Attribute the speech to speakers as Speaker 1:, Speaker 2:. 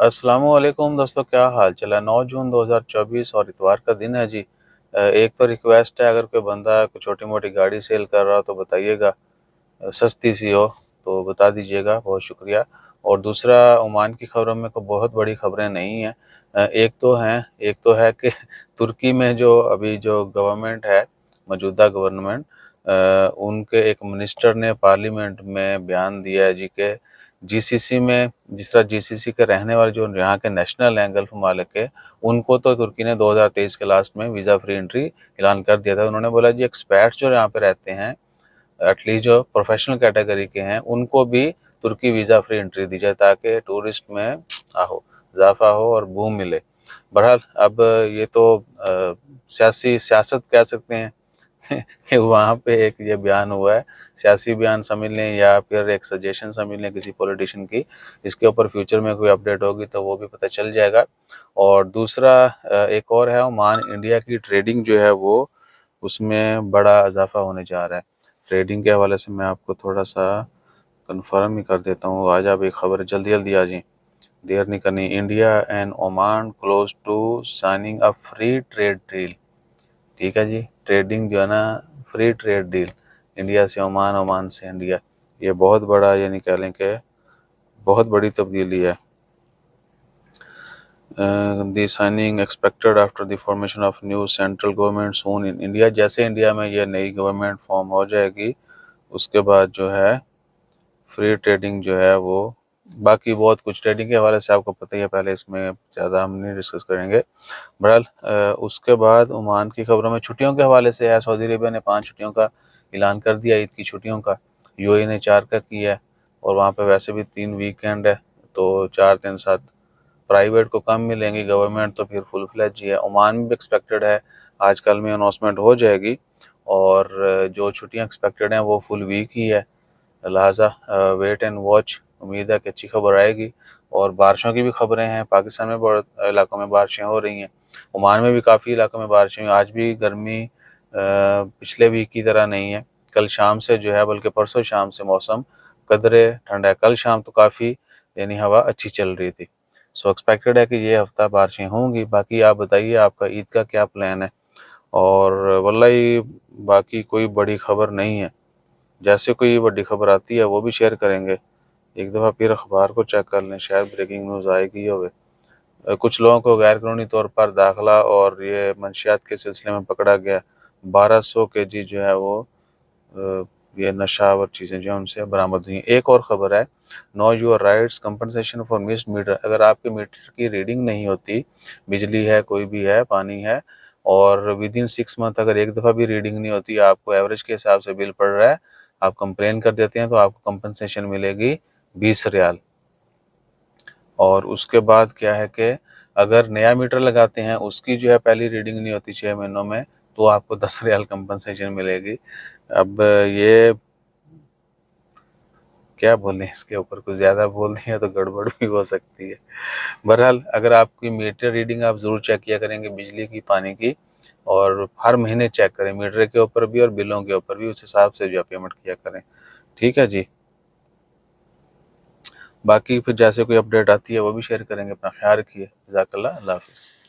Speaker 1: अस्सलामुअलैकुम दोस्तों, क्या हाल चल है। 9 जून 2024 और इतवार का दिन है जी। एक तो रिक्वेस्ट है, अगर कोई बंदा कोई छोटी मोटी गाड़ी सेल कर रहा हो तो बताइएगा, सस्ती सी हो तो बता दीजिएगा, बहुत शुक्रिया। और दूसरा, ओमान की खबरों में कोई बहुत बड़ी खबरें नहीं हैं। एक तो है कि तुर्की में जो अभी जो गवर्नमेंट है, मौजूदा गवर्नमेंट, उनके एक मिनिस्टर ने पार्लियामेंट में बयान दिया है जी के जीसीसी में, जिस तरह जीसीसी के रहने वाले जो यहाँ के नेशनल हैं गल्फ ममालिक के, उनको तो तुर्की ने 2023 के लास्ट में वीज़ा फ्री एंट्री ऐलान कर दिया था। उन्होंने बोला जी एक्सपर्ट्स जो यहाँ पे रहते हैं, एटलीस्ट जो प्रोफेशनल कैटेगरी के हैं, उनको भी तुर्की वीज़ा फ्री एंट्री दी जाए ताकि टूरिस्ट में इजाफा हो और बूम मिले। बहरहाल अब ये तो सियासी सियासत कह सकते हैं कि वहाँ पे एक ये बयान हुआ है, सियासी बयान समझ लें या फिर एक सजेशन समझ लें किसी पॉलिटिशियन की। इसके ऊपर फ्यूचर में कोई अपडेट होगी तो वो भी पता चल जाएगा। और दूसरा, एक और है, ओमान इंडिया की ट्रेडिंग जो है वो, उसमें बड़ा इजाफा होने जा रहा है। ट्रेडिंग के हवाले से मैं आपको थोड़ा सा कंफर्म ही कर देता हूँ। आज आप एक खबर जल्दी जल्दी आ जाए, देर नहीं करनी। India and Oman close to signing a free trade deal. ठीक है जी, ट्रेडिंग जो है ना, फ्री ट्रेड डील, इंडिया से ओमान, ओमान से इंडिया, ये बहुत बड़ा, यानी कह लें कि बहुत बड़ी तब्दीली है। The signing expected after the formation of new central government soon in India. जैसे इंडिया में ये नई गवर्नमेंट फॉर्म हो जाएगी, उसके बाद जो है फ्री ट्रेडिंग जो है वो, बाकी बहुत कुछ ट्रेडिंग के हवाले से आपको पता ही है, पहले इसमें ज़्यादा हम नहीं डिस्कस करेंगे। बहरहाल उसके बाद ओमान की खबरों में छुट्टियों के हवाले से है। सऊदी अरेबिया ने 5 छुट्टियों का ऐलान कर दिया, ईद की छुट्टियों का। यूएई ने 4 का किया है, और वहाँ पे वैसे भी 3 वीकेंड है, तो 4 3 7। प्राइवेट को कम मिलेंगी, गवर्नमेंट तो फिर फुल फ्लैज ही है। ओमान में भी एक्सपेक्टेड है, आजकल में अनाउंसमेंट हो जाएगी। और जो छुट्टियाँ एक्सपेक्टेड हैं वो फुल वीक ही है, लिहाजा वेट एंड वॉच। उम्मीद है कि अच्छी खबर आएगी। और बारिशों की भी खबरें हैं, पाकिस्तान में बहुत इलाकों में बारिशें हो रही हैं, ओमान में भी काफ़ी इलाकों में बारिशें हुई। आज भी गर्मी पिछले वीक की तरह नहीं है। कल शाम से जो है, बल्कि परसों शाम से मौसम कदरे ठंडा है। कल शाम तो काफ़ी, यानी हवा अच्छी चल रही थी। सो एक्सपेक्टेड है कि ये हफ्ता बारिशें होंगी। बाकी आप बताइए, आपका ईद का क्या प्लान है। और वल्लाही बाकी कोई बड़ी खबर नहीं है। जैसे कोई बड़ी खबर आती है वो भी शेयर करेंगे। एक दफ़ा फिर अखबार को चेक कर लें, शायद ब्रेकिंग न्यूज़ आएगी होवे। कुछ लोगों को गैर कानूनी तौर पर दाखिला और ये मंशियात के सिलसिले में पकड़ा गया। 1200 केजी जो है वो ये नशावर चीज़ें जो हैं उनसे बरामद हुई हैं। एक और ख़बर है, know your rights compensation for missed meter. अगर आपके मीटर की रीडिंग नहीं होती, बिजली है, कोई भी है, पानी है, और विद इन 6 मंथ अगर एक दफ़ा भी रीडिंग नहीं होती, आपको एवरेज के हिसाब से बिल पड़ रहा है, आप कंप्लेन कर देते हैं तो आपको कंपनसेशन मिलेगी 20 रियाल। और उसके बाद क्या है कि अगर नया मीटर लगाते हैं, उसकी जो है पहली रीडिंग नहीं होती 6 महीनों में, तो आपको 10 रियाल कंपनसेशन मिलेगी। अब ये क्या बोलें, इसके ऊपर कुछ ज़्यादा बोल दिया तो गड़बड़ भी हो सकती है। बहरहाल अगर आपकी मीटर रीडिंग आप ज़रूर चेक किया करेंगे, बिजली की, पानी की, और हर महीने चेक करें, मीटर के ऊपर भी और बिलों के ऊपर भी, उस हिसाब से जो पेमेंट किया करें। ठीक है जी। बाकी फिर जैसे कोई अपडेट आती है वो भी शेयर करेंगे। अपना ख्याल रखिए। जज़ाकल्लाह, अल्लाह हाफ़िज़।